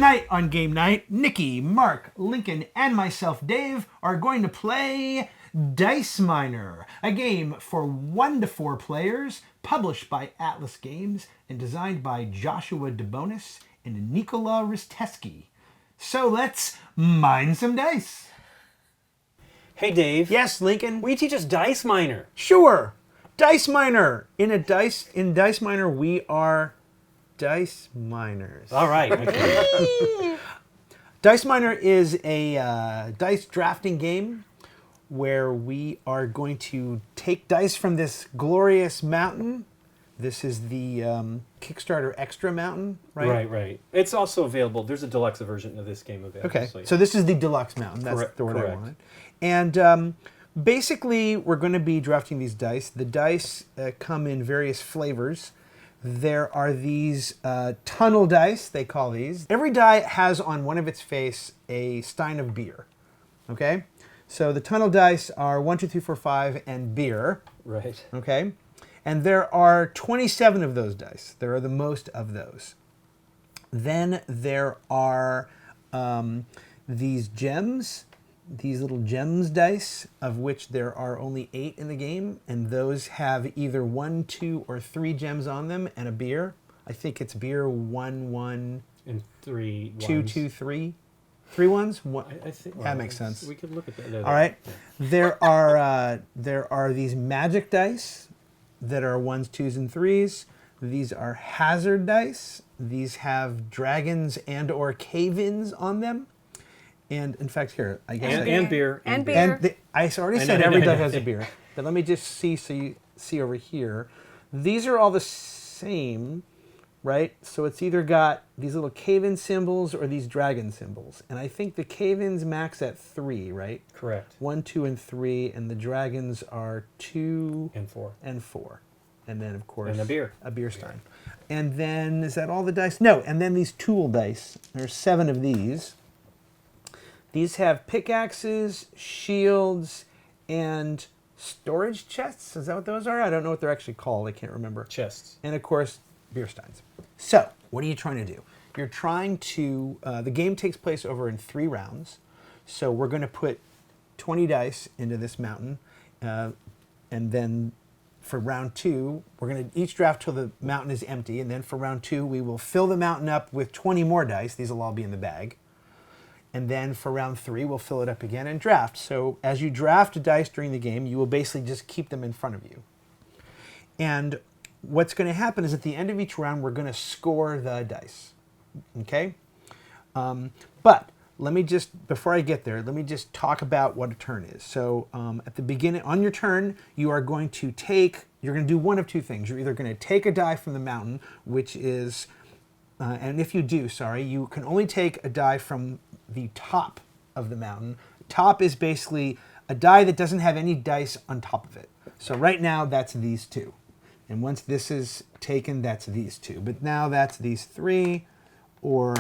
Tonight on Game Night, Nikki, Mark, Lincoln, and myself, Dave, are going to play Dice Miner, a game for 1 to 4 players, published by Atlas Games and designed by Joshua DeBonis and Nikola Risteski. So let's mine some dice. Hey, Dave. Yes, Lincoln? Will you teach us Dice Miner? Sure. Dice Miner. In Dice Miner, we are dice miners. All right. Okay. Dice Miner is a dice drafting game where we are going to take dice from this glorious mountain. This is the Kickstarter Extra Mountain, right? Right. It's also available. There's a deluxe version of this game available. Okay, so this is the Deluxe Mountain. That's the word I wanted. And basically, we're going to be drafting these dice. The dice come in various flavors. There are these tunnel dice, they call these. Every die has on one of its face a stein of beer, okay? So the tunnel dice are 1, 2, 3, 4, 5, and beer. Right. Okay? And there are 27 of those dice. There are the most of those. Then there are these gems, these little gems dice, of which there are only 8 in the game, and those have either 1, 2, or 3 gems on them and a beer. I think it's beer 1, 1, and 3 2, ones. 2, 3. 3 ones? One. I think That makes sense. We could look at that. All right. There are these magic dice that are 1s, 2s, and 3s. These are hazard dice. These have dragons and/or cave-ins on them. And in fact, here I guess And beer. And beer. And I already said every die has a beer. But let me just see so you see over here. These are all the same, right? So it's either got these little cave-in symbols or these dragon symbols. And I think the cave-ins max at 3, right? Correct. 1, 2, and 3, and the dragons are 2 And 4. and 4. And then, of course, And a beer. A beer stein. And then, is that all the dice? No, and then these tool dice. There's 7 of these. These have pickaxes, shields, and storage chests. Is that what those are? I don't know what they're actually called. I can't remember. Chests. And, of course, beer steins. So, what are you trying to do? You're trying to, the game takes place over in 3 rounds. So we're going to put 20 dice into this mountain. And then for round 2, we're going to each draft till the mountain is empty. And then for round 2, we will fill the mountain up with 20 more dice. These will all be in the bag. And then for round 3, we'll fill it up again and draft. So as you draft dice during the game, you will basically just keep them in front of you. And what's going to happen is at the end of each round, we're going to score the dice. Okay? But let me just, before I get there, let me just talk about what a turn is. So at the beginning, on your turn, you are going to you're going to do one of 2 things. You're either going to take a die from the mountain, which is, and if you do, you can only take a die from the top of the mountain. Top is basically a die that doesn't have any dice on top of it. So right now, that's these 2. And once this is taken, that's these 2. But now that's these 3, or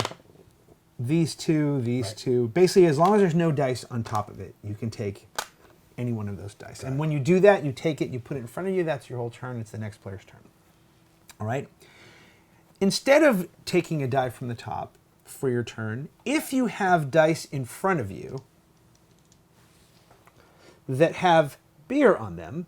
these 2, these 2. Basically, as long as there's no dice on top of it, you can take any one of those dice. And when you do that, you take it, you put it in front of you, that's your whole turn, it's the next player's turn. All right? Instead of taking a die from the top for your turn, if you have dice in front of you that have beer on them,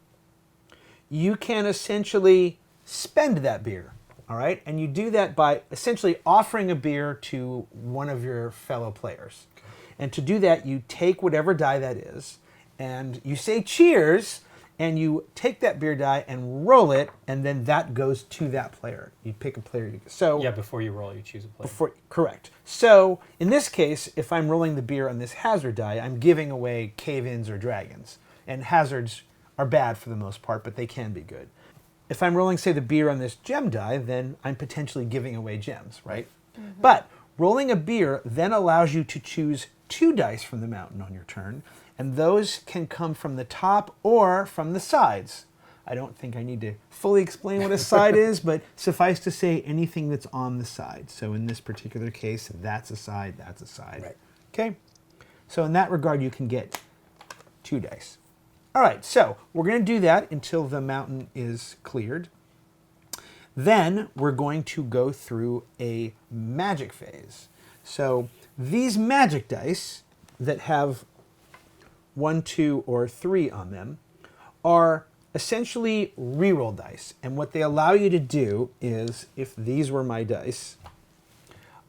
you can essentially spend that beer. All right, and you do that by essentially offering a beer to one of your fellow players. Okay. And to do that, you take whatever die that is, and you say cheers, and you take that beer die and roll it, and then that goes to that player. You pick a player. Before you roll, you choose a player. Correct. So in this case, if I'm rolling the beer on this hazard die, I'm giving away cave-ins or dragons. And hazards are bad for the most part, but they can be good. If I'm rolling, say, the beer on this gem die, then I'm potentially giving away gems, right? Mm-hmm. But rolling a beer then allows you to choose 2 dice from the mountain on your turn, and those can come from the top or from the sides. I don't think I need to fully explain what a side is, but suffice to say anything that's on the side. So in this particular case, that's a side, that's a side. Right. Okay? So in that regard, you can get 2 dice. All right, so we're going to do that until the mountain is cleared. Then we're going to go through a magic phase. So these magic dice that have 1, 2, or 3 on them are essentially reroll dice. And what they allow you to do is, if these were my dice,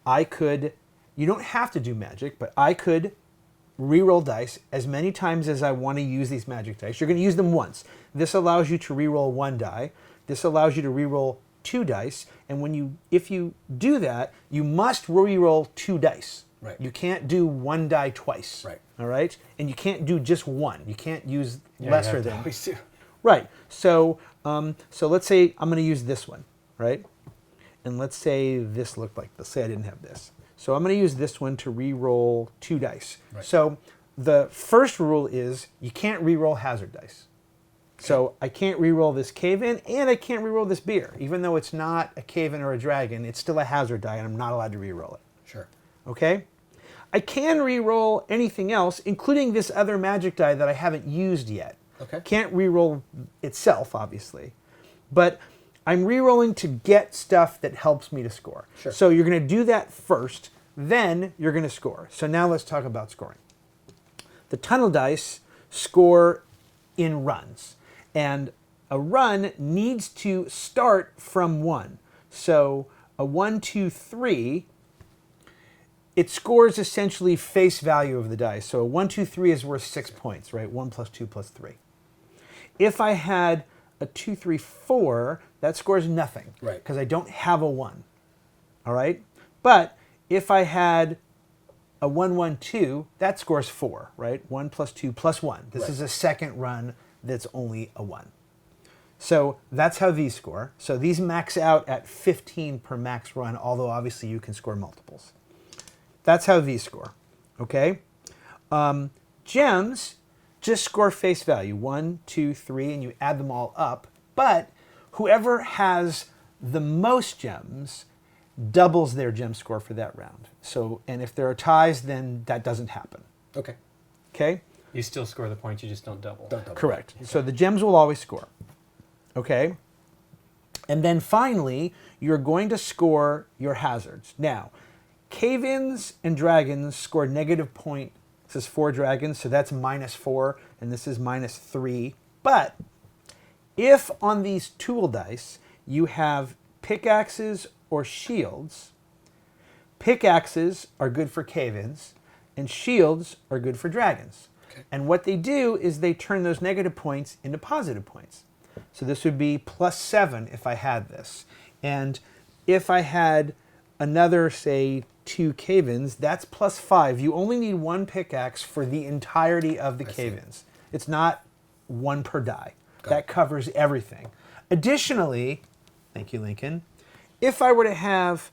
I could, you don't have to do magic, but I could reroll dice as many times as I want to use these magic dice. You're going to use them once. This allows you to reroll 1 die. This allows you to reroll 2 dice. And if you do that, you must reroll 2 dice. Right. You can't do 1 die twice. Right. All right? And you can't do just 1. You can't use lesser than. Always do. Right. So let's say I'm going to use this one, right? And let's say this looked like this. Say I didn't have this. So I'm going to use this one to re-roll 2 dice. Right. So the first rule is you can't re-roll hazard dice. Okay. So I can't re-roll this cave-in, and I can't re-roll this beer. Even though it's not a cave-in or a dragon, it's still a hazard die, and I'm not allowed to re-roll it. Sure. Okay? I can re-roll anything else, including this other magic die that I haven't used yet. Okay. Can't re-roll itself, obviously. But I'm re-rolling to get stuff that helps me to score. Sure. So you're going to do that first, then you're going to score. So now let's talk about scoring. The tunnel dice score in runs. And a run needs to start from 1. So a 1, 2, 3, it scores essentially face value of the dice. So a 1, 2, 3 is worth 6 points, right? 1 plus 2 plus 3. If I had a 2, 3, 4, that scores nothing. Right. Because I don't have a 1. All right? But if I had a 1, 1, 2, that scores 4, right? 1 plus 2 plus 1. This Right. is a second run that's only a 1. So that's how these score. So these max out at 15 per max run, although obviously you can score multiples. That's how these score, okay? Gems just score face value, 1, 2, 3, and you add them all up. But whoever has the most gems doubles their gem score for that round. So, and if there are ties, then that doesn't happen, Okay. okay? You still score the points, you just don't double. Don't double. Correct. So the gems will always score, okay? And then finally, you're going to score your hazards. Now, cave-ins and dragons score negative point. This is 4 dragons, so that's -4, and this is -3. But if on these tool dice you have pickaxes or shields, pickaxes are good for cave-ins, and shields are good for dragons. Okay. And what they do is they turn those negative points into positive points. So this would be +7 if I had this. And if I had another, say, 2 cave-ins, that's +5. You only need 1 pickaxe for the entirety of the cave-ins. It's not 1 per die. That covers everything. Additionally, thank you, Lincoln, if I were to have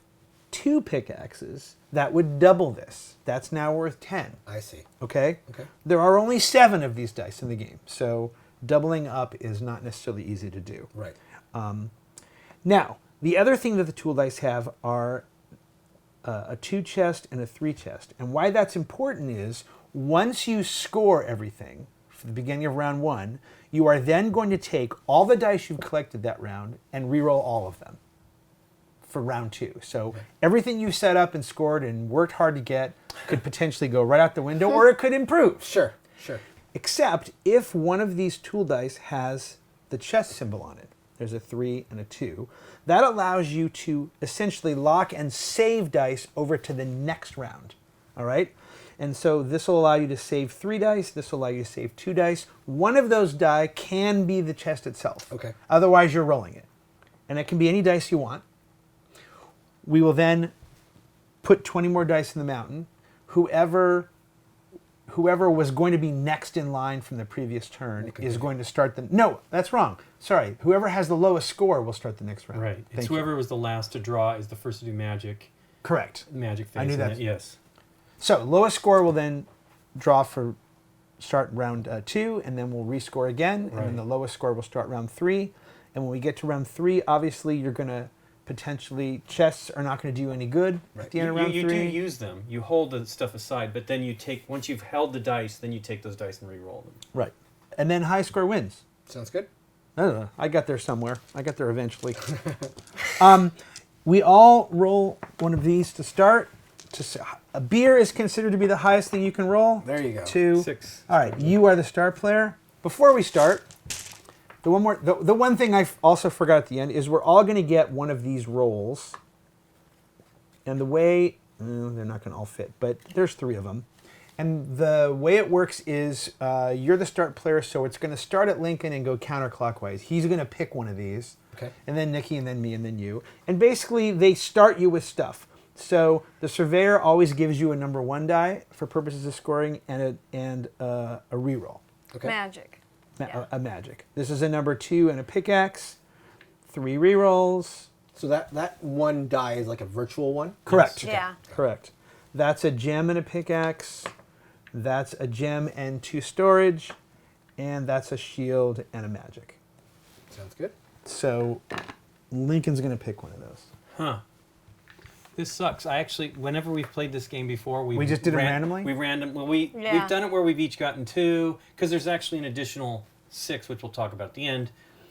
2 pickaxes, that would double this. That's now worth 10. I see. Okay? Okay. There are only 7 of these dice in the game, so doubling up is not necessarily easy to do. Right. Now, the other thing that the tool dice have are a 2 chest and a 3 chest. And why that's important is once you score everything for the beginning of round 1, you are then going to take all the dice you've collected that round and re-roll all of them for round 2. So everything you set up and scored and worked hard to get could potentially go right out the window, or it could improve. Sure. Sure. Except if one of these tool dice has the chest symbol on it. There's a 3 and a 2. That allows you to essentially lock and save dice over to the next round. All right? And so this will allow you to save 3 dice. This will allow you to save 2 dice. One of those die can be the chest itself. Okay. Otherwise, you're rolling it. And it can be any dice you want. We will then put 20 more dice in the mountain. Whoever was going to be next in line from the previous turn is going to start the... No, that's wrong. Sorry. Whoever has the lowest score will start the next round. Right. It's Thank you. whoever was the last to draw is the first to do magic. Correct. Magic phase. I knew and that. Yes. So lowest score will then draw for start round 2, and then we'll rescore again, and then Right. the lowest score will start round 3. And when we get to round 3, obviously you're going to potentially... Chests are not going to do any good at the end of round 3. You do use them. You hold the stuff aside, but then you take, once you've held the dice, then you take those dice and re-roll them. Right. And then high score wins. Sounds good. No, I got there somewhere. I got there eventually. We all roll one of these to start. A beer is considered to be the highest thing you can roll. There you go. 2. 6. All right, you are the star player. Before we start, the one thing I also forgot at the end is we're all going to get one of these rolls. And the way, they're not going to all fit, but there's 3 of them. And the way it works is you're the start player, so it's going to start at Lincoln and go counterclockwise. He's going to pick one of these. Okay. And then Nikki, and then me, and then you. And basically, they start you with stuff. So the surveyor always gives you a number 1 die for purposes of scoring and a reroll. Okay. Magic. A magic. This is a number 2 and a pickaxe. 3 rerolls. So that 1 die is like a virtual one? Correct. Yeah. Correct. That's a gem and a pickaxe. That's a gem and 2 storage. And that's a shield and a magic. Sounds good. So Lincoln's going to pick one of those. Huh. This sucks. I actually, whenever we've played this game before, We just did it randomly? We've Yeah. done it where we've each gotten 2, because there's actually an additional 6, which we'll talk about at the end.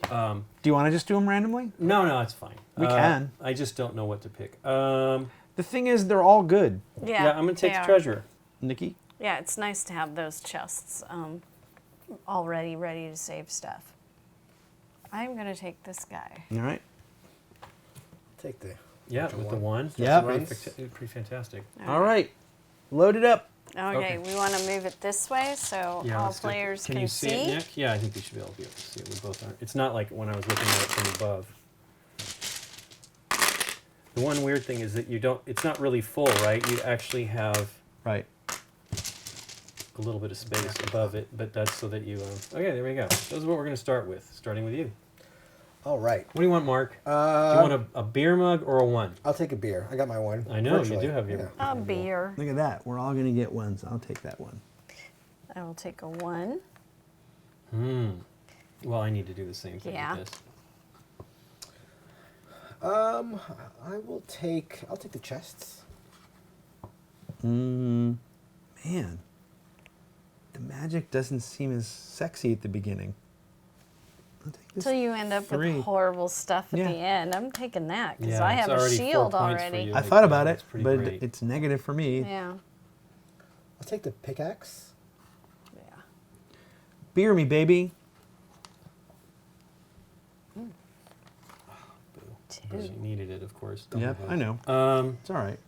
Do you want to just do them randomly? No, it's fine. We can. I just don't know what to pick. The thing is, they're all good. Yeah. Yeah, I'm going to take they the are. treasurer. Nikki? Yeah, it's nice to have those chests already ready to save stuff. I'm going to take this guy. All right. Take the Yeah, virtual with the 1. Yeah. Pretty fantastic. All right. Load it up. Okay, we want to move it this way so all let's do it. players Can can you see it, Nick? Yeah, I think we should be able to see it. We both are. It's not like when I was looking at it from above. The one weird thing is that you don't. It's not really full, right? You actually have Right. a little bit of space above it, but that's so that you. Okay, there we go. This is what we're going to start with. Starting with you. All right. What do you want, Mark? Do you want a beer mug or a 1? I'll take a beer. I got my 1. I know, you Virtually. do have your- A beer. Look at that. We're all going to get ones. I'll take that one. I will take a 1. Well, I need to do the same thing Yeah. with this. I'll take the chests. Man. The magic doesn't seem as sexy at the beginning. I'll take this. Until you end up 3. with horrible stuff at Yeah. the end. I'm taking that because Yeah, I it's have a already 4 shield points for already. you. I thought about That's it, pretty but great. it's negative for me. Yeah. I'll take the pickaxe. Yeah. Beer me, baby. Because you needed it, of course. Yep, I know. It's all right.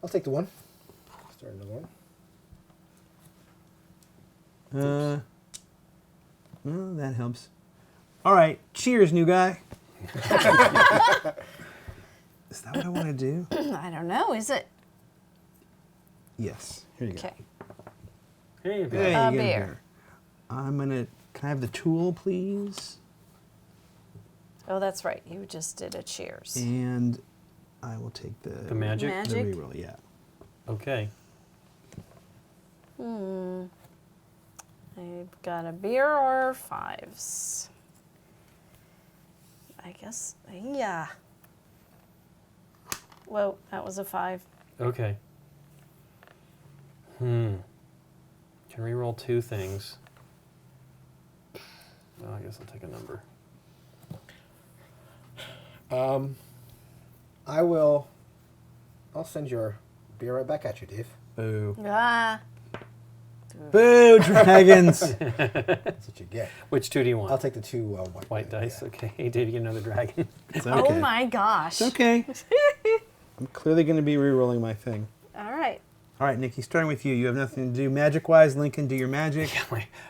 I'll take the 1. Start another 1. Well, that helps. All right. Cheers, new guy. Is that what I want to do? I don't know. Is it? Yes. Here you go. Okay. Here you go. Hey, A you get beer. I'm gonna. Can I have the tool, please? Oh, that's right. You just did a cheers. And I will take the The magic? Mag- The Magic? reroll. Yeah. Okay. I've got a beer or 5s. I guess, yeah. Whoa, that was a 5. Okay. Can reroll 2 things. Well, I guess I'll take a number. I'll send your beer right back at you, Dave. Boo. Ah, Boo, dragons. That's what you get. Which 2 do you want? I'll take the 2 White dice. Okay. Hey, Dave, you get another dragon. It's okay. Oh my gosh. It's okay. I'm clearly going to be re-rolling my thing. All right. All right, Nikki, starting with you. You have nothing to do magic-wise. Lincoln, do your magic.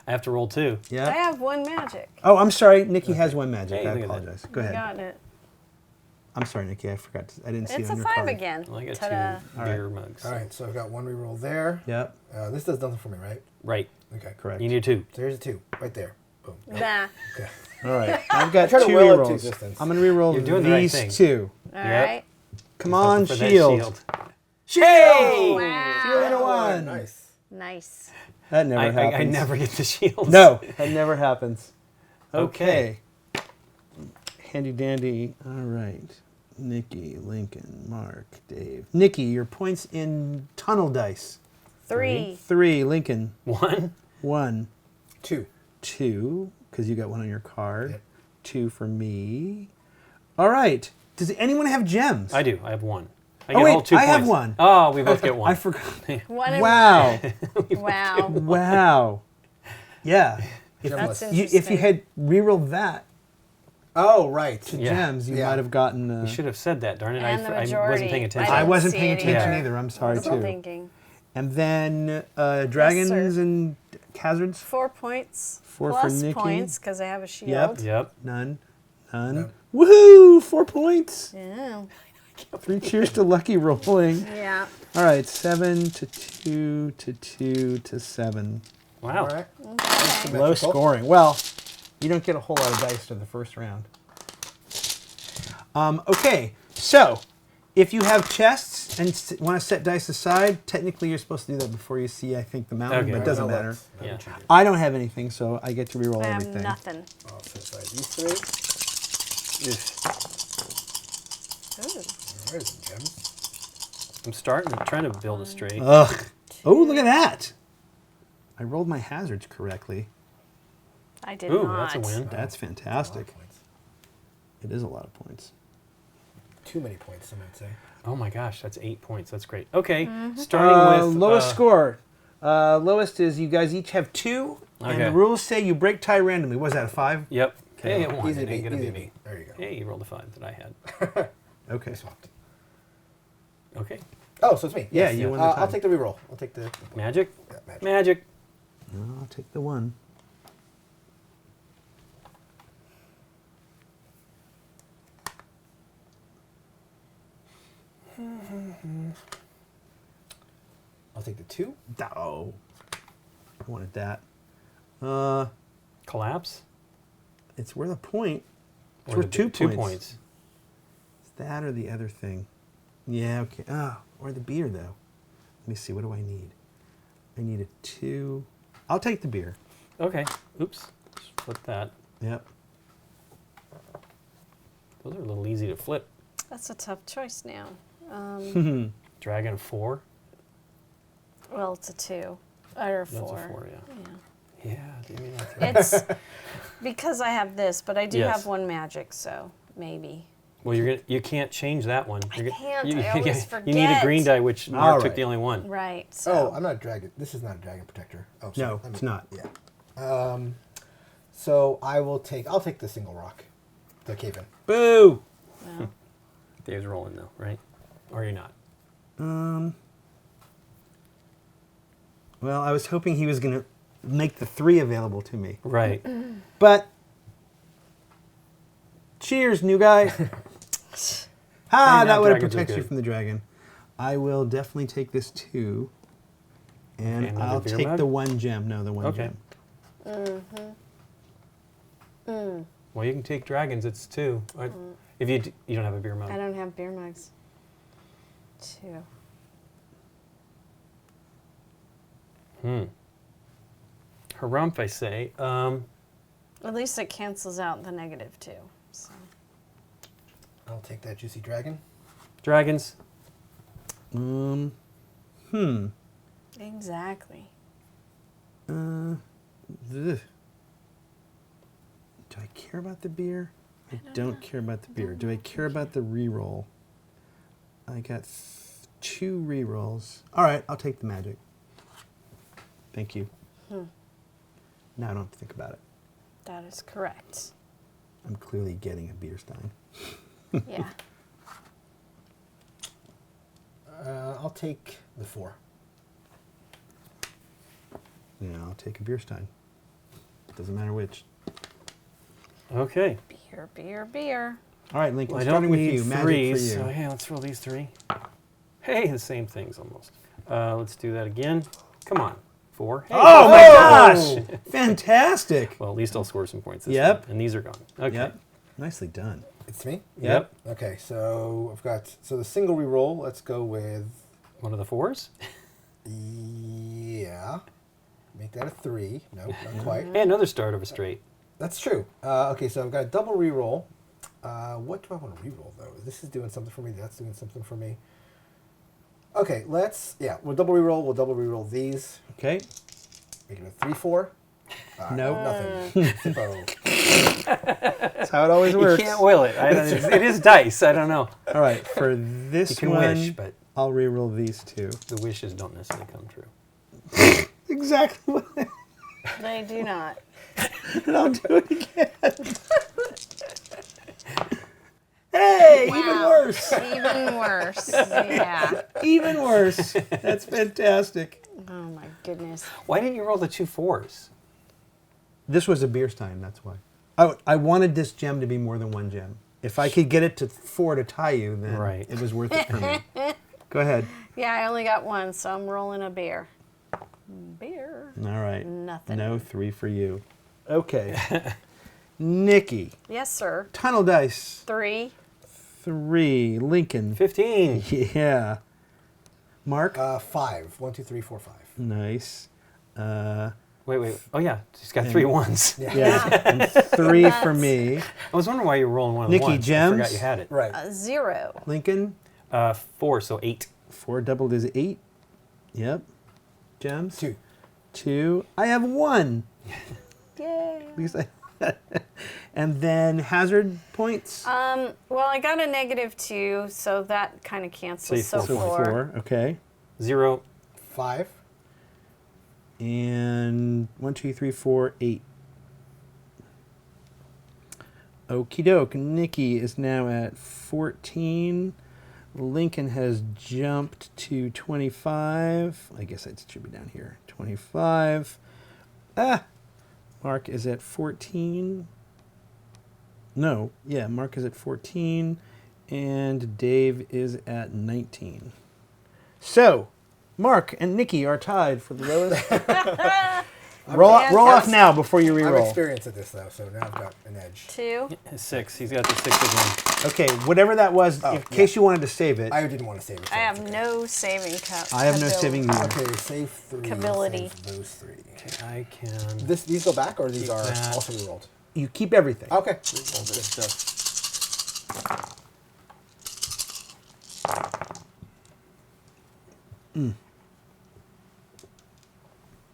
I have to roll 2. Yeah. I have 1 magic. Oh, I'm sorry. Nikki has 1 magic. Hey, I look at that. apologize. Go You ahead. got it. I'm sorry, Nikki. I forgot. I didn't see It's it a on your 5 card. again. Well, I got Ta-da. 2 beer mugs. All right, so I've got 1 reroll there. Yep. This does nothing for me, right? Right. Okay. Correct. You need 2. So here's a 2 right there. Boom. Nah. Okay. All right. I've got Try to 2 will it to rerolls. existence. I'm going to reroll You're doing the right these thing. 2. All Yep. right. Come on, For that shield. Hey! Wow. Shield and a 1. Nice. Nice. That never happens. I never get the shields. No, that never happens. Okay. Handy dandy. All right. Nikki, Lincoln, Mark, Dave. Nikki, your points in tunnel dice. 3. 3. Lincoln, 1. 1. 2. 2, because you got 1 on your card. Yep. 2 for me. All right. Does anyone have gems? I do. I have 1. I Oh, get wait, all 2 I points. have 1. Oh, we both get 1. I forgot. One and Wow. Wow. Wow. Yeah. That's If you interesting. had rerolled that Oh, right. to Yeah. gems, you Yeah. might have gotten. You should have said that, darn it. And the I majority. wasn't paying attention. I didn't wasn't see paying it attention either. either. I'm sorry Wasn't too. thinking. And then dragons and hazards. 4 points. 4 for plus Nikki. points because I have a shield. Yep. Yep. None. No. Woohoo! 4 points. Yeah. 3 cheers to lucky rolling. Yeah. All right, 7 to 2 to 2 to 7. Wow. All right. Okay. Low scoring. Well, you don't get a whole lot of dice to the first round. Okay, so if you have chests and want to set dice aside, technically you're supposed to do that before you see, I think, the mountain, Okay. but it doesn't No, matter. that's what Yeah. you did. I don't have anything, so I get to reroll I have everything. nothing. I'll set aside these 3. Ooh. There's some gems. I'm trying to build a straight. Ugh. Oh, look at that. I rolled my hazards correctly. I did Ooh, not. that's a win. That's fantastic. Points. It is a lot of points. Too many points, some might say. Oh my gosh, that's 8 points. That's great. Okay, starting with lowest score. Lowest is you guys each have 2, and Okay. the rules say you break tie randomly. Was that a 5? Yep. Okay. Hey, it won. Easy It to ain't beat. gonna Easy be to me. beat. There you go. Hey, you rolled a 5 that I had. Okay. We swapped. Okay. Oh, so it's me. Yeah, Yes. you won the I'll time. take the reroll. I'll take the Magic? yeah, magic. Magic. No, I'll take the 1. I'll take the 2. Oh, I wanted that. Collapse? It's worth a point. It's Or worth the 2 2 points. points. It's that or the other thing. Yeah, okay. Oh, or the beer, though. Let me see. What do I need? I need a 2. I'll take the beer. Okay. Oops. Just flip that. Yep. Those are a little easy to flip. That's a tough choice now. Dragon 4? Well, it's a 2 or a 4. That's a 4, yeah. Yeah. Yeah, give me that. It's because I have this, but I do Yes. have 1 magic, so maybe. Well, you can't change that one. I You're go- can't, You, I always You need a green forget. die, which All Mark took right. the only one. Right. So. Oh, I'm not a dragon. This is not a dragon protector. Oh, sorry. No, Let me- it's not. Yeah. So I'll take the single rock, the cave in. Boo! No. Dave's rolling though, right? Or you're not? Well, I was hoping he was going to make the 3 available to me. Right. But, cheers, new guy. Ha, Hey, now that would have dragons are protected you good. from the dragon. I will definitely take this 2. And Okay, another I'll beer take mug? the 1 gem. No, the 1 Okay. gem. Well, you can take dragons. It's 2. If you don't have a beer mug. I don't have beer mugs. 2. Harumph, I say. At least it cancels out the -2. So. I'll take that juicy dragon. Dragons. Exactly. Ugh. Do I care about the beer? I don't care about the beer. Do I care about the reroll? I got 2 rerolls. All right, I'll take the magic. Thank you. Now I don't have to think about it. That is correct. I'm clearly getting a beer stein. Yeah. I'll take the 4. Yeah, I'll take a beer stein. Doesn't matter which. Okay. Beer, beer, beer. All right, Lincoln, Well, I starting don't with need you. Magic threes, for you. so yeah, let's roll these 3. Hey, the same things almost. Let's do that again. Come on. 4. Hey, Oh my Oh! gosh! Fantastic. Well, at least I'll score some points this Yep. time. And these are gone. Okay. Yep. Nicely done. It's me? Yep. Okay, so I've got, the single reroll, let's go with, One of the 4s. yeah. Make that a 3. No, not quite. Hey, another start of a straight. That's true. Okay, so I've got a double reroll. What do I want to reroll, though? This is doing something for me. That's doing something for me. Okay, we'll double reroll. We'll double reroll these. Okay. Make it a 3-4. Nope. Nothing. Zippo. That's how it always You works. can't will it. It is dice. I don't know. All right, for this You can one, wish, but I'll reroll these two. the wishes don't necessarily come true. Exactly what They do not. and I'll do it again. Hey, even Wow. worse. Even worse. Yeah. Even worse. That's fantastic. Oh my goodness. Why didn't you roll the 2 4s? This was a beer stein, that's why. I wanted this gem to be more than one gem. If I could get it to 4 to tie you, then Right. it was worth it for me. Go ahead. Yeah, I only got one, so I'm rolling a beer. Beer. All right. Nothing. No 3 for you. Okay. Nikki. Yes, sir. Tunnel dice. 3. 3. Lincoln. 15. Yeah. Mark. 5. 1, 2, 3, 4, 5. Nice. Wait. Oh, yeah. She's got 3 1s. Yeah. And 3 for me. I was wondering why you were rolling one of Nikki, the ones. I gems? forgot you had it. Right. 0. Lincoln. 4, so 8. 4 doubled is 8. Yep. Gems. 2. 2. I have 1. Yay. At least I. And then hazard points. Well, I got a -2, so that kind of cancels. So So, you 4. Okay. 0. 5. And 1, 2, 3, 4, 8. Okie doke. Nikki is now at 14. Lincoln has jumped to 25. I guess it should be down here. 25. Mark is at 14. No, yeah, Mark is at 14. And Dave is at 19. So, Mark and Nikki are tied for the lowest. roll off now before you I'm re-roll. experienced at this, though, so now I've got an edge. 2. 6. He's got the 6 again. Okay, whatever that was, Oh, in case you wanted to save it, I didn't want to save it. so I it's have okay. no saving cup. I have no saving either. Okay, save 3. Ability. Save those 3. Okay, I can These go back, or these Keep are that. also rerolled? You keep everything. Okay. roll this stuff.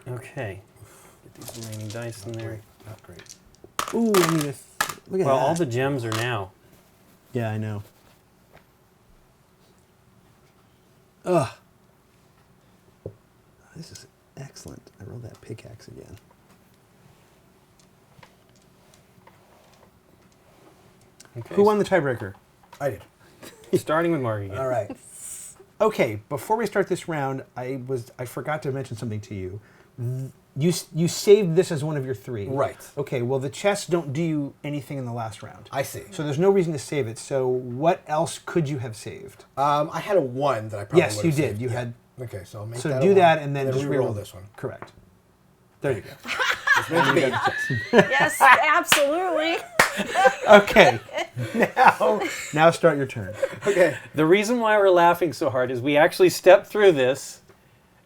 Okay. Get these remaining dice in there. Not great. Ooh, I need a. Look at Well, that. all the gems are now. Yeah, I know. Ugh. This is excellent. I rolled that pickaxe again. Okay. Who won the tiebreaker? I did. Starting with Mark again. All right. Okay, before we start this round, I forgot to mention something to you. You saved this as one of your 3. Right. Okay, well the chests don't do anything in the last round. I see. So there's no reason to save it. So what else could you have saved? I had a 1 that I probably Yes, would you have did. saved. You Yeah. had. Okay, so I'll make So that do a that 1, and then just reroll reroll this one. Correct. There you go. It's meant to be. Yes, absolutely. Okay. Now start your turn. Okay. The reason why we're laughing so hard is we actually stepped through this,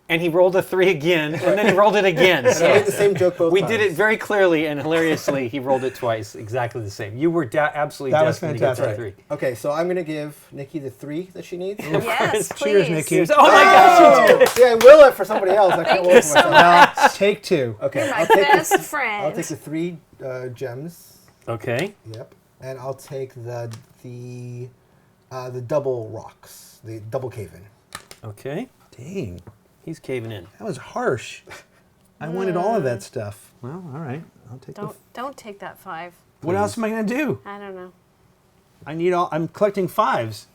and he rolled a 3 again, and then he rolled it again. I made the So same joke both we times. did it very clearly and hilariously. He rolled it twice, exactly the same. You were absolutely That was destined to get that fantastic. 3. Okay, so I'm going to give Nikki the 3 that she needs. Yes, please. Cheers, Nikki. Oh my gosh! you did. See, I will it for somebody else. I can't Thank will you it for so myself. much. Take 2. Okay, You're my I'll take best the, friend. I'll take the 3 gems. Okay. Yep. And I'll take the double rocks, the double cave-in. Okay. Dang, He's caving in. that was harsh. I wanted all of that stuff. Well, all right. I'll take the. Don't take that 5. What else am I gonna do? I don't know. I need all. I'm collecting 5s.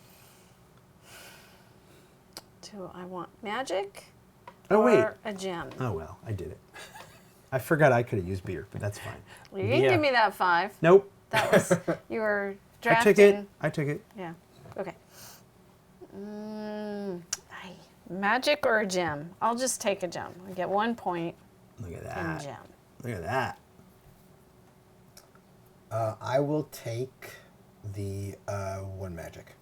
Do I want magic? Oh wait. Or a gem? Oh well, I did it. I forgot I could have used beer, but that's fine. Well, you didn't Yeah. give me that 5. Nope. That was you were I drafting. took it. I took it. Yeah. Okay. Magic or a gem? I'll just take a gem. I get 1 point Look at in that. gem. Look at that. I will take the 1 magic.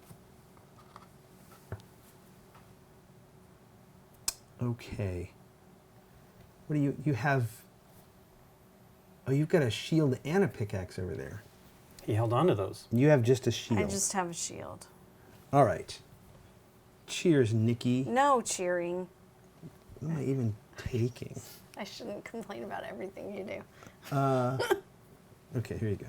Okay. What do you have? Oh, you've got a shield and a pickaxe over there. He held on to those. You have just a shield. I just have a shield. All right. Cheers, Nikki. No cheering. What am I even taking? I shouldn't complain about everything you do. Okay, here you go.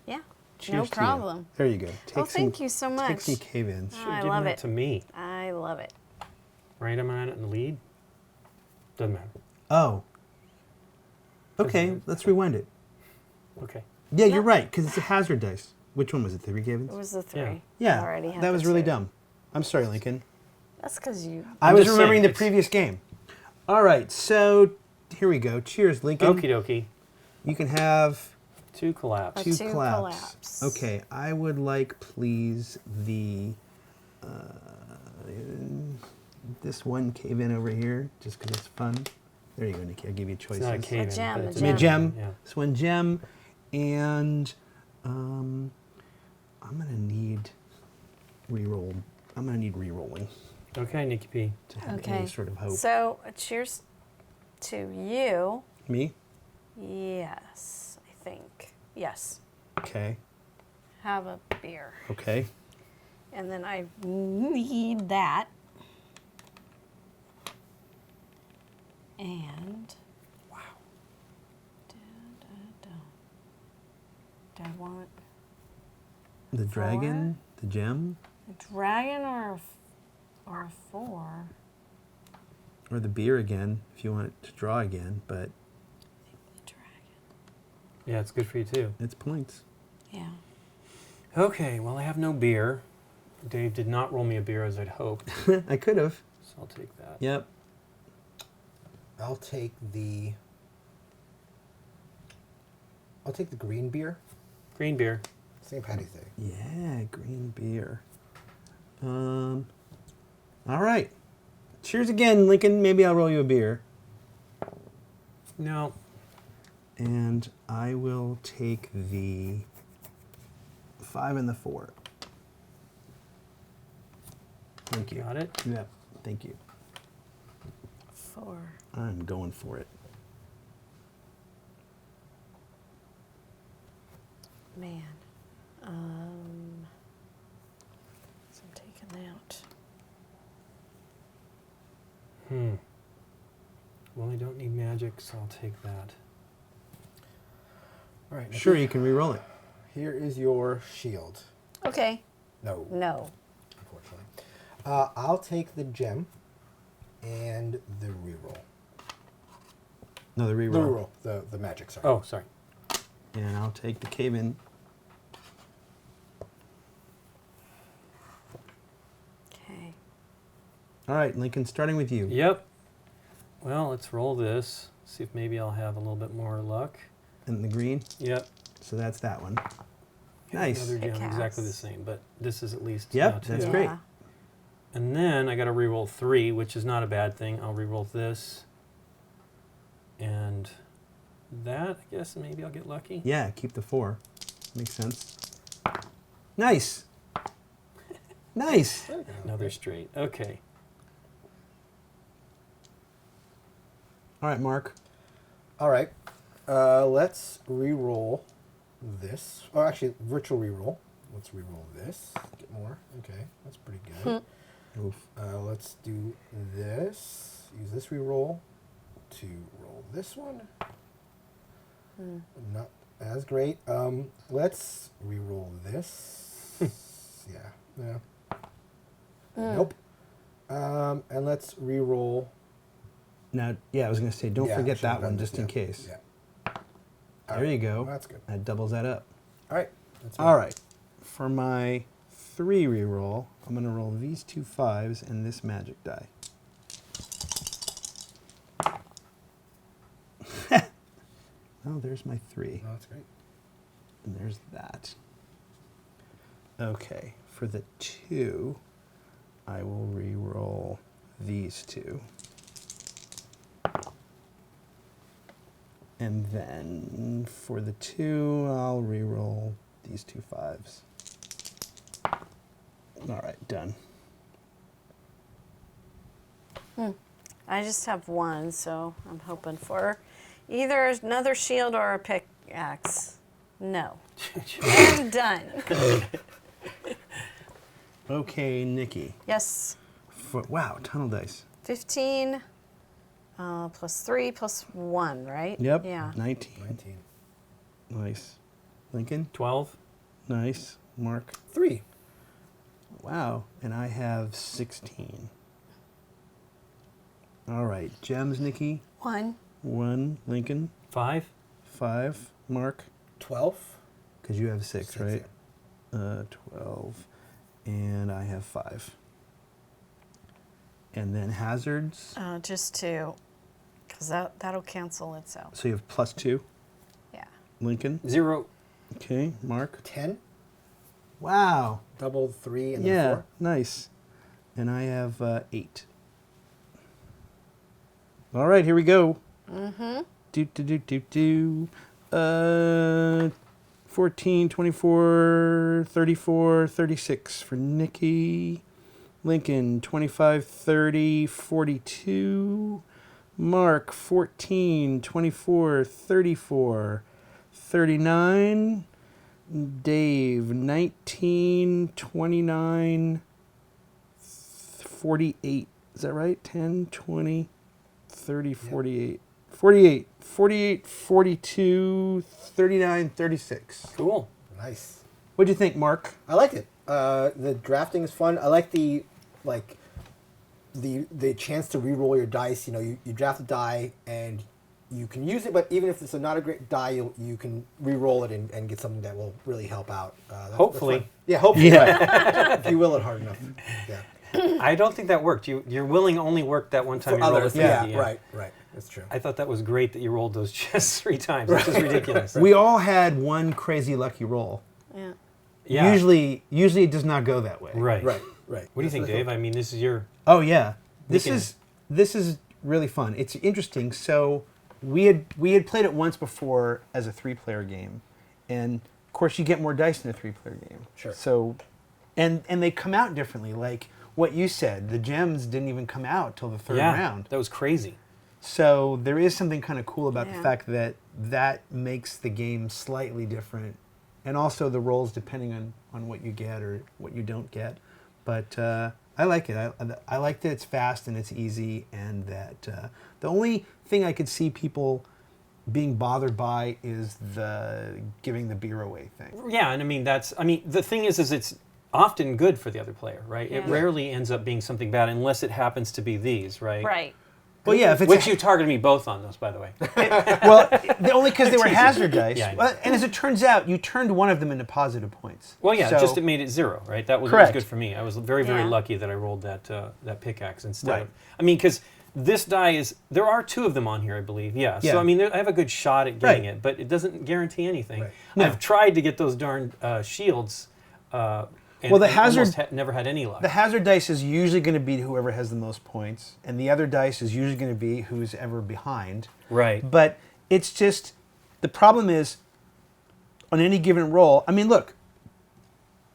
Yeah. Cheers No to you. problem. There you go. Take Thank you so much. Take some cave-ins. I Give love that it. to me. I love it. Right, am I in the lead? Doesn't matter. Oh. Okay, Doesn't- let's rewind it. Okay. Yeah, you're No. right, because it's a hazard dice. Which one was it? 3 cave-ins? It was the 3. Yeah. Yeah, I already had that the was really 2. dumb. I'm sorry, Lincoln. That's because you. I I'm was just remembering saying, the it's- previous game. All right, so here we go. Cheers, Lincoln. Okie dokie. You can have 2 collapse. A 2 2 collapse. collapse. Okay, I would like, please, the this one cave-in over here, just because it's fun. There you go, Nikki. I'll give you choices. It's not a cave in. gem, but a it's I mean, gem. gem. Yeah. This one gem, and I'm gonna need reroll. I'm gonna need rerolling Okay, Nikki P. to have Okay. any sort of hope. So, cheers to you. Me? Yes, I think. Yes. Okay. Have a beer. Okay. And then I need that. And. Wow. Do I want The dragon, the gem, a dragon or a 4? or the beer again, if you want it to draw again. But The dragon. Yeah, it's good for you too. it's points. Yeah. Okay, well, I have no beer. Dave did not roll me a beer as I'd hoped, I could have. so I'll take that. Yep. I'll take the green beer. Green beer. St. Patty's Day. Yeah, green beer. All right. Cheers again, Lincoln. Maybe I'll roll you a beer. No. And I will take the 5 and the 4. Thank you. Got it? Yep. Thank you. 4. I'm going for it. Man. So I'm taking out. Well, I don't need magic, so I'll take that. All right. Nikki, Sure, you can re-roll it. Here is your shield. Okay. No, No. unfortunately. I'll take the gem and the reroll. No, the The re-roll. reroll. The magic. Sorry. Oh, sorry. And I'll take the cave-in. Okay. All right, Lincoln, starting with you. Yep. Well, let's roll this. See if maybe I'll have a little bit more luck. And the green. Yep. So that's that one. Get Nice. Another It gem, exactly the counts. same, but this is at least Yep, now two. that's Yeah. great. And then I got to reroll 3, which is not a bad thing. I'll reroll this, and that I guess maybe I'll get lucky. Yeah, keep the 4. Makes sense. Nice. Nice. Another straight. Okay. All right, Mark. All right. Let's re-roll this. Or actually, virtual re-roll. Let's re-roll this. Get more. Okay, that's pretty good. Oof. Let's do this. Use this re-roll to roll this one. Not as great. Let's re-roll this. Yeah. Nope. And let's re-roll. Now, yeah, I was going to say, don't Yeah, forget should've that done one this, just in yeah, case. Yeah. There you go. That's good. That doubles that up. All right. That's All right. For my 3 reroll, I'm going to roll these 2 5s and this magic die. Oh, there's my 3. Oh, that's great. And there's that. Okay. For the 2, I will re-roll these 2. And then for the 2, I'll re-roll these 2 5s. All right, done. I just have 1, so I'm hoping for either another shield or a pickaxe. No. I'm done. Okay, Nikki. Yes. Wow, tunnel dice. 15 plus 3 plus 1, right? Yep. Yeah. 19. 19. Nice. Lincoln. 12. Nice. Mark. 3. Wow. And I have 16. All right. Gems, Nikki. 1. 1. Lincoln. 5. 5. Mark. 12. Because you have 6, 6, right? 12. And I have 5. And then hazards. Just 2, because that'll cancel itself. So you have +2. Yeah. Lincoln. 0. Okay. Mark. 10. Wow. Double 3 and then Yeah. 4. Nice. And I have 8. All right. Here we go. Do. 14, 24, 34, 36 for Nikki. Lincoln, 25, 30, 42. Mark, 14, 24, 34, 39. Dave, 19, 29, 48. Is that right? 10, 20, 30, 48. 48, 48, 42, 39, 36. Cool. Nice. What'd you think, Mark? I like it. The drafting is fun. I like the chance to re-roll your dice. You know, you draft a die and you can use it, but even if it's not a great die, you can re-roll it and get something that will really help out. Hopefully. That's fun. Yeah, hopefully. Yeah. Right. If you will it hard enough. Yeah. I don't think that worked. Your willing only worked that one time For you rolled a others, 3. yeah, right. That's true. I thought that was great that you rolled those just 3 times. That's just ridiculous. We all had one crazy lucky roll. Yeah. Yeah. Usually it does not go that way. Right. Right. What do you think, Dave? I mean, this is your... Oh yeah. This Lincoln. is really fun. It's interesting. So we had played it once before as a 3-player game, and of course you get more dice in a 3-player game. Sure. So, and they come out differently. Like what you said, the gems didn't even come out till the 3rd round. That was crazy. So there is something kind of cool about the Yeah. fact that makes the game slightly different, and also the rolls depending on what you get or what you don't get. But I like it. I like that it's fast and it's easy, and that the only thing I could see people being bothered by is the giving the beer away thing. Yeah, and the thing is it's often good for the other player, right? It Yeah. rarely ends up being something bad unless it happens to be these, right? Right. Well, yeah, if it's Which you targeted me both on those, by the way. well, only because they were hazard dice. Yeah, I know. Well, and as it turns out, you turned one of them into positive points. Well, yeah, So- just it made it 0, right? That was Correct. good for me. I was very, very Yeah. lucky that I rolled that pickaxe instead Right. of... I mean, because this die is... There are 2 of them on here, I believe. Yeah. Yeah. So, I mean, I have a good shot at getting Right. it, but it doesn't guarantee anything. Right. No. I've tried to get those darn shields, and Well, the and hazard- almost never had any luck. The hazard dice is usually going to be whoever has the most points, and the other dice is usually going to be who's ever behind. Right. But it's just, the problem is, on any given roll, I mean, look,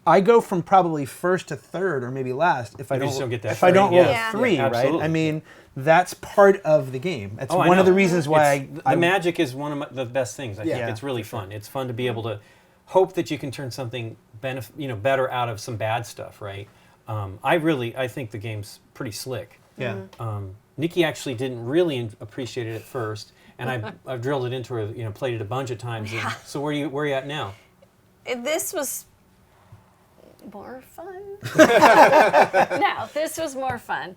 I go from probably first to third or maybe last if I If you don't, just don't get that if I don't three, roll yeah. a 3, Yeah, right? absolutely. I mean, that's part of the game. That's Oh, I one of know. the reasons why It's- I the magic is one of the best things. I think Yeah. it's really fun. It's fun to be able to hope that you can turn something better out of some bad stuff, right? I think the game's pretty slick. yeah. Nikki actually didn't really appreciate it at first, and I've drilled it into her, played it a bunch of times. And so where are you at now? This was more fun. No, this was more fun.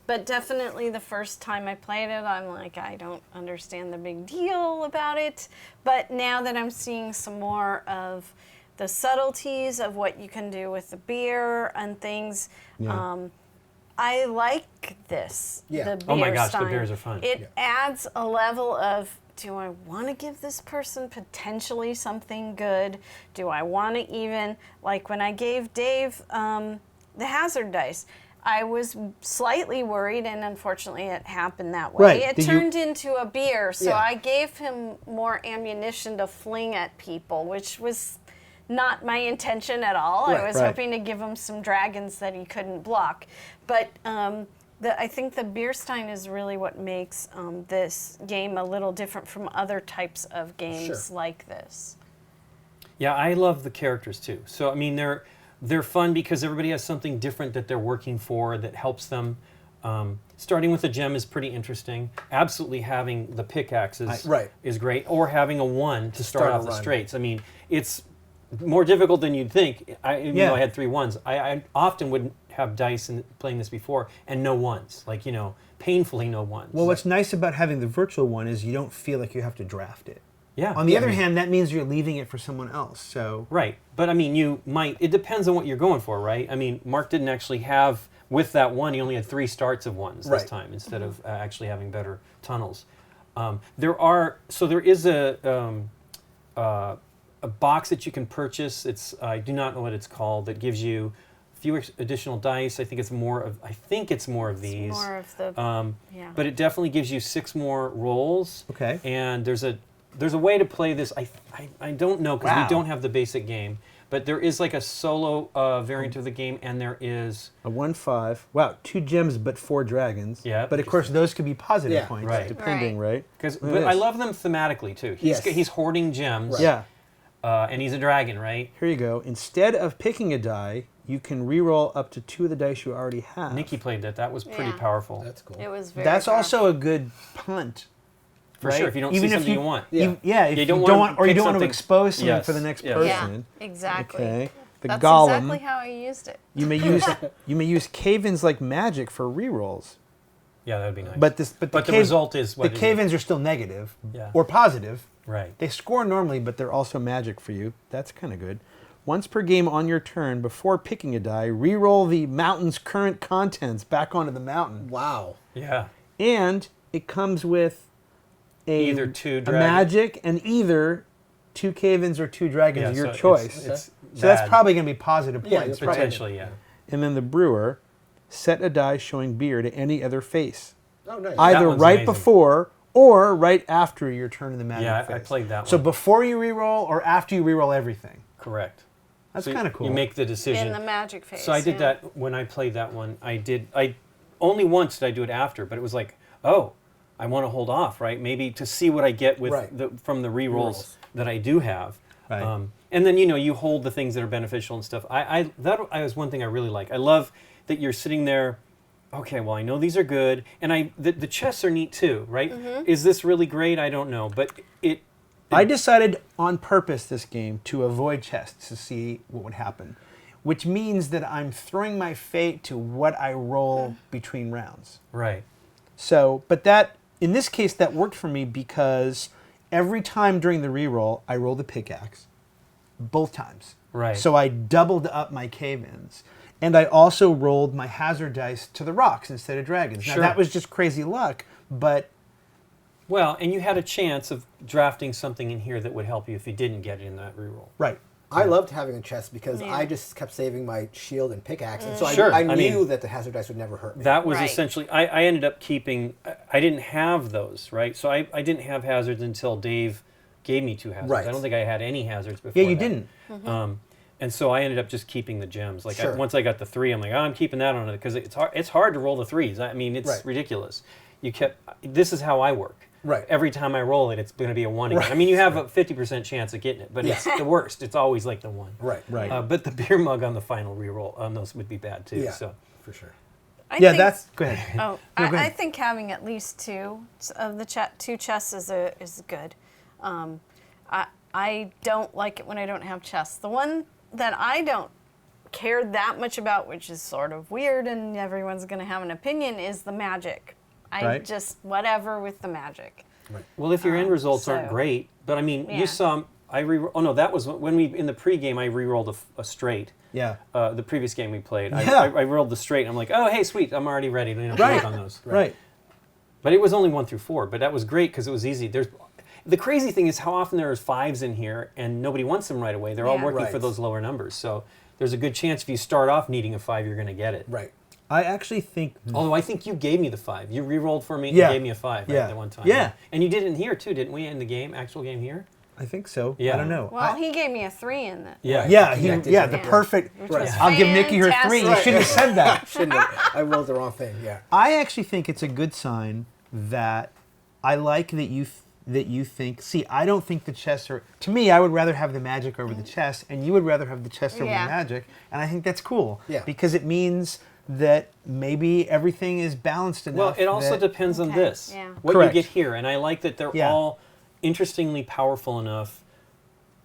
But definitely the first time I played it, I'm like, I don't understand the big deal about it. But now that I'm seeing some more of the subtleties of what you can do with the beer and things, Yeah. I like this. Yeah. The Oh my beer gosh, the stein. beers are fun. It Yeah. adds a level of, do I want to give this person potentially something good? Do I want to even, like when I gave Dave the hazard dice, I was slightly worried, and unfortunately it happened that way. Right. It Did you- turned into a beer, so Yeah. I gave him more ammunition to fling at people, which was not my intention at all. Right, I was right. hoping to give him some dragons that he couldn't block. But I think the beer stein is really what makes this game a little different from other types of games Sure. like this. Yeah, I love the characters too. So I mean, they're fun because everybody has something different that they're working for that helps them. Starting with a gem is pretty interesting. Absolutely having the pickaxes Right. is great, or having a 1 to start start a off the run. straights. I mean, it's more difficult than you'd think. Even though I had 3 1s, I often would have dice in playing this before and no 1s, like, painfully no 1s. Well, what's nice about having the virtual one is you don't feel like you have to draft it. yeah. On the other hand, that means you're leaving it for someone else. So Right, but I mean, it depends on what you're going for, right? I mean, Mark didn't actually have, with that 1, he only had 3 starts of 1s this Right. time, instead of actually having better tunnels. There is a box that you can purchase. I do not know what it's called, that gives you a few additional dice. I think it's more of these. More of the yeah. But it definitely gives you 6 more rolls. Okay. And there's a way to play this. I don't know, because Wow. we don't have the basic game. But there is like a solo variant of the game, and there is a 1/5. Wow, 2 gems but 4 dragons. Yeah. But of course, those could be positive Yeah. points, Right. depending, right? because. Look at But I this. love them thematically too. Yes. He's hoarding gems. Right. Yeah. And he's a dragon, right? Here you go. Instead of picking a die, you can re-roll up to 2 of the dice you already have. Nikki played that. That was pretty Yeah. powerful. That's cool. It was very That's powerful. also a good punt. For right? sure. If you don't Even see if something you want. Yeah. If You you don't don't wanna want, or you pick don't want to something- expose something Yes, for the next yes. person. Yeah, exactly. Okay. The That's golem. exactly how I used it. You may use cave-ins like magic for re-rolls. Yeah, that would be nice. But the result is what the it cave-ins are still negative Yeah. or positive. Right. They score normally, but they're also magic for you. That's kind of good. Once per game on your turn, before picking a die, re-roll the mountain's current contents back onto the mountain. Wow. Yeah. And it comes with Either 2 a dragons. magic and either 2 cave-ins or 2 dragons, your so choice. It's So that's bad. probably going to be positive Yeah, points, you're right? Potentially, yeah. And then the brewer, set a die showing beer to any other face. Oh, nice. Either one's right amazing. before or right after your turn in the magic Yeah, phase. I played that So one. before you re-roll or after you re-roll everything. Correct. That's So kind of cool. You make the decision. In the magic phase. So I did yeah. that when I played that one. I only once did I do it after, but it was like, oh, I want to hold off, right? Maybe to see what I get with Right. from the re-rolls Rerolls. that I do have. Right. And then you hold the things that are beneficial and stuff. That was one thing I really like. I love that you're sitting there. Okay, well I know these are good, and the chests are neat too, right? Is this really great? I don't know, but I decided on purpose this game to avoid chests to see what would happen, which means that I'm throwing my fate to what I roll between rounds. right. So, but that, in this case, that worked for me because every time during the reroll, I rolled a pickaxe. Both times. Right. So I doubled up my cave-ins. And I also rolled my hazard dice to the rocks instead of dragons. Sure. Now, that was just crazy luck, but Well, and you had a chance of drafting something in here that would help you if you didn't get it in that reroll. right. I loved having a chest because Yeah. I just kept saving my shield and pickaxe, and so Sure, I I knew mean, that the hazard dice would never hurt me. That was Right. essentially, I ended up keeping, I didn't have those, right? So I didn't have hazards until Dave gave me 2 hazards. Right. I don't think I had any hazards before Yeah, you that. didn't. And so I ended up just keeping the gems. Like Sure. once I got the 3, I'm like, oh, I'm keeping that on it because it's hard to roll the 3s. I mean, it's Right. ridiculous. This is how I work. Right. Every time I roll it, it's going to be a 1 again. Right. I mean, you have a 50% chance of getting it, but it's the worst. It's always like the 1. Right. Right. But the beer mug on the final reroll on those would be bad too. Yeah. So For sure. I Yeah, think- that's... Go ahead. Oh, No, go I ahead. think having at least 2 of the 2 chests is good. I don't like it when I don't have chests. The one that I don't care that much about, which is sort of weird, and everyone's going to have an opinion, is the magic. I Right. just whatever with the magic. well, if your end results aren't so- great, but I mean, Yeah. you saw oh no, that was when we in the pregame I re-rolled a straight. Yeah. The previous game we played, Yeah. I rolled the straight. And I'm like, oh hey, sweet, I'm already ready to Right. work on those. Right. But it was only 1 through 4. But that was great because it was easy. The crazy thing is how often there's 5s in here and nobody wants them right away. They're all Yeah. working for Right. those lower numbers. So there's a good chance if you start off needing a 5, you're going to get it. Right. I actually think... Although I think you gave me the 5. You re-rolled for me Yeah. and gave me a 5 Yeah. right, that one time. Yeah. And you did it in here too, didn't we? In the game, actual game here. I think so. Yeah. I don't know. Well, he gave me a 3 in that. Right. Yeah, Connected yeah, to the it. perfect... Which Right. was I'll give Nikki her 3. You fantastic. shouldn't have said that. Shouldn't have. I rolled the wrong thing. Yeah. I actually think it's a good sign that I like that you think. See, I don't think the chests are. To me, I would rather have the magic over the chest, and you would rather have the chest over Yeah. the magic, and I think that's cool. Yeah. Because it means that maybe everything is balanced enough. Well, it also that- depends on Okay, this. yeah. What Correct. you get here, and I like that they're Yeah. all interestingly powerful enough.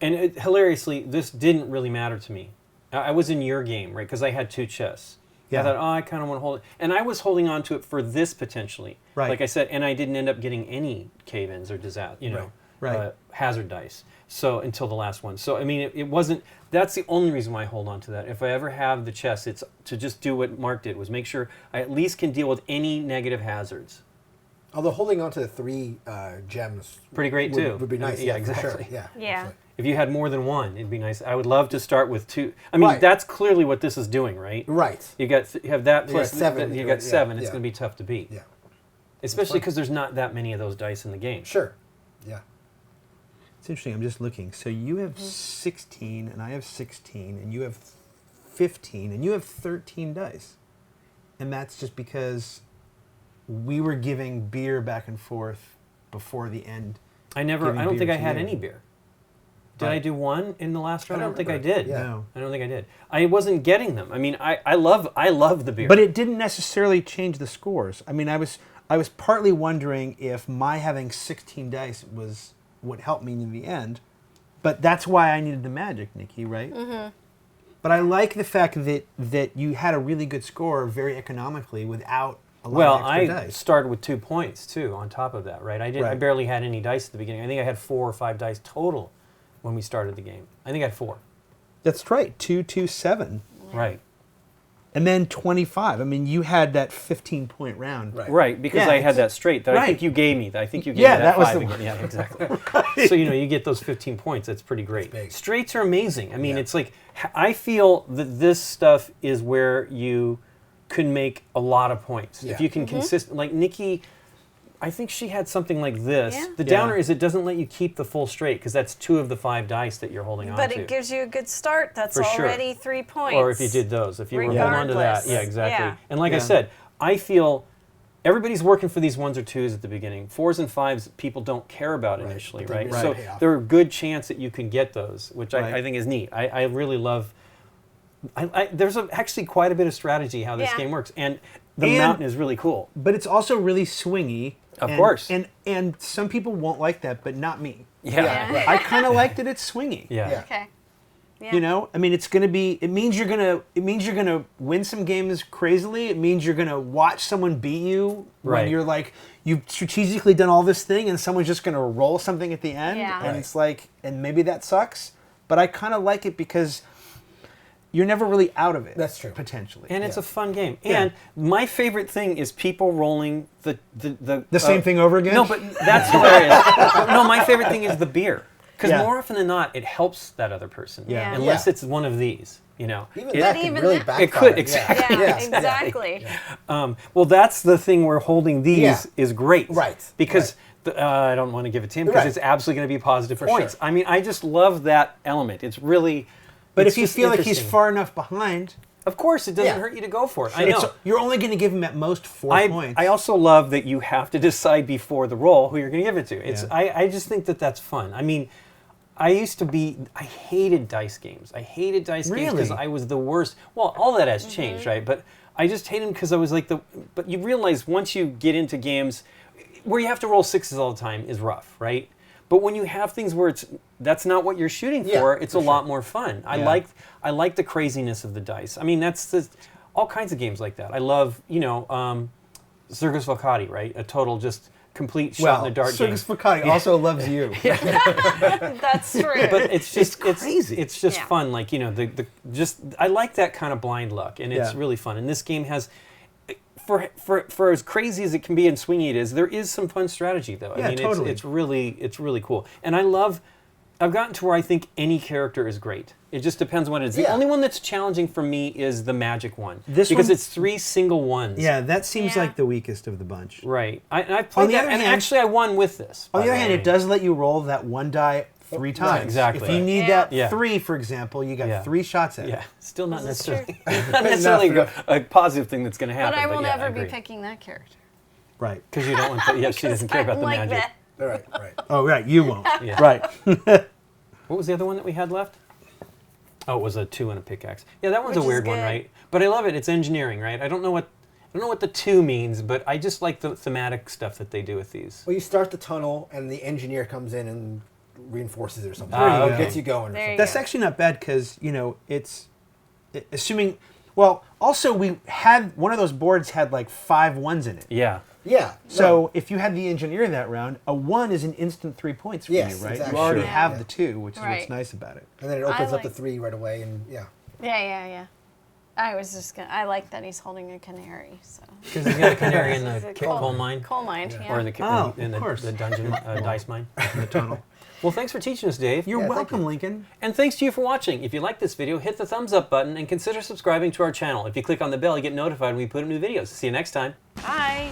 And hilariously, this didn't really matter to me. I was in your game, right? Because I had 2 chests. Yeah. I thought, I kind of want to hold it. And I was holding on to it for this potentially. Right. Like I said, and I didn't end up getting any cave-ins or disaster, Right. hazard dice. So until the last one. So, I mean, it wasn't, that's the only reason why I hold on to that. If I ever have the chest, it's to just do what Mark did, was make sure I at least can deal with any negative hazards. Although holding on to the 3 gems Pretty great, would, too. would be nice. Yeah, for exactly. Sure. Yeah. Yeah. absolutely. If you had more than one, it'd be nice. I would love to start with 2. I mean, Right. that's clearly what this is doing, right? Right. You have that You plus got 7, you got yeah, 7. It's yeah. going to be tough to beat, Yeah. especially because there's not that many of those dice in the game. Sure. Yeah. It's interesting. I'm just looking. So you have 16, and I have 16, and you have 15, and you have 13 dice. And that's just because we were giving beer back and forth before the end. I Giving don't think beer I to had you. any beer. Did I Right. do one in the last round? I don't don't think I remember. did. Yeah. No. I don't think I did. I wasn't getting them. I mean, I love the beer. But it didn't necessarily change the scores. I mean, I was partly wondering if my having 16 dice was what helped me in the end. But that's why I needed the magic, Nikki, right? Mm-hmm. But I like the fact that you had a really good score very economically without a lot well, of I extra dice. started with 2 points too on top of that, right? I Right. barely had any dice at the beginning. I think I had 4 or 5 dice total when we started the game. I think I had 4. That's right. 2, 2, 7. Right. And then 25. I mean, you had that 15-point round. Right. Right, because Yeah, I had it's- that straight that I think right. you gave me. I think you gave Yeah, me that was 5 the again. one. Yeah, exactly. So, you get those 15 points. That's pretty great. big. Straights are amazing. I mean, Yeah. it's like, I feel that this stuff is where you can make a lot of points. Yeah. If you can like Nikki, I think she had something like this. Yeah. The Yeah. downer is it doesn't let you keep the full straight because that's 2 of the 5 dice that you're holding on But to. it gives you a good start. That's For sure. already 3 points. Or if you did those, if you were holding on to that. Regardless. Yeah, exactly. Yeah. And like I Yeah. said, I feel everybody's working for these 1s or 2s at the beginning. 4s and 5s people don't care about Right, initially, but they right? really So pay off. there are a good chance that you can get those, which Right. I think is neat. I really love. There's actually quite a bit of strategy how this Yeah. game works, and the And- mountain is really cool. But it's also really swingy. Of and- course. And some people won't like that, but not me. Yeah. Yeah, right. I kind of like that it's swingy. Yeah. Yeah. Okay. Yeah. You know, I mean, it's going to be. It means you're gonna win some games crazily. It means you're gonna watch someone beat you Right. when you're like you've strategically done all this thing, and someone's just gonna roll something at the end, Yeah. and Right. it's like, and maybe that sucks. But I kind of like it because you're never really out of it. That's true. Potentially. And it's Yeah. a fun game. Yeah. And my favorite thing is people rolling the same thing over again? No, but that's hilarious. No, my favorite thing is the beer. Because Yeah. more often than not, it helps that other person. Yeah. Unless Yeah. it's one of these, Even It- that can even really that- backfire. It could, Yeah. exactly. Yeah, Yeah. exactly. well, that's the thing where holding these Yeah. is great. Right, Because I don't want to give it to him because Right. it's absolutely going to be positive For points. sure. I mean, I just love that element. It's really. But it's if you just feel like he's interesting. far enough behind, Of course, it doesn't Yeah. hurt you to go for it. I know. you're only going to give him at most 4 points. I also love that you have to decide before the roll who you're going to give it to. It's Yeah. I just think that that's fun. I mean, I hated dice games. I hated dice games because Really? I was the worst. Well, all that has changed, right? But I just hate them because I was like but you realize once you get into games where you have to roll 6s all the time is rough, right? But when you have things where that's not what you're shooting Yeah, for, it's for a lot more fun. Yeah. I like the craziness of the dice. I mean, that's all kinds of games like that. I love, Circus Vocati, right? A total just complete shot in the dark game. Circus Vocati also loves you. That's true. But it's just crazy. It's just Yeah. fun. Like I like that kind of blind luck, and it's Yeah. really fun. And this game has, for as crazy as it can be and swingy it is, there is some fun strategy though. Yeah, I mean, totally. it's really cool. And I've gotten to where I think any character is great. It just depends on what it is. The Yeah. only one that's challenging for me is the magic one. This because one- it's 3 single ones. Yeah, that seems Yeah. like the weakest of the bunch. Right. And I On played the that, other and hand- actually I won with this. On by the other hand, way. it does let you roll that one die 3 times. exactly. If you need Yeah. that Yeah. 3, for example, you got Yeah. 3 shots at Yeah, it. still not This is necessarily, true. not necessarily a positive thing that's going to happen. But I will yeah, never be agree. picking that character. Right. Because you don't want to, yeah, she doesn't care about the like magic. that. Right, right. Oh, right. You won't. Yeah. Right. What was the other one that we had left? Oh, it was a 2 and a pickaxe. Yeah, that one's a Which is weird one, good. right? But I love it. It's engineering, right? I don't know what the 2 means, but I just like the thematic stuff that they do with these. Well, you start the tunnel, and the engineer comes in and reinforces it or something. Ah, Or okay. gets you going. Or There you something. That's go. actually not bad because, you know, it's assuming. Well, also we had one of those boards had like 5 ones in it. Yeah. Yeah. So if you had the engineer that round, a 1 is an instant 3 points for Yes, you, right? exactly. You already Sure. have Yeah. the 2, which is what's Right. nice about it. and then it opens up the like- 3 right away, and yeah. Yeah. I was just gonna. I like that he's holding a canary. So Because he's got a canary in This the is a coal mine. coal mine. Yeah. Or the, Oh, in of course. the dungeon dice mine. In the tunnel. Well, thanks for teaching us, Dave. You're Yeah, thank welcome, you. Lincoln. And thanks to you for watching. If you like this video, hit the thumbs up button and consider subscribing to our channel. If you click on the bell, you get notified when we put up new videos. See you next time. Bye.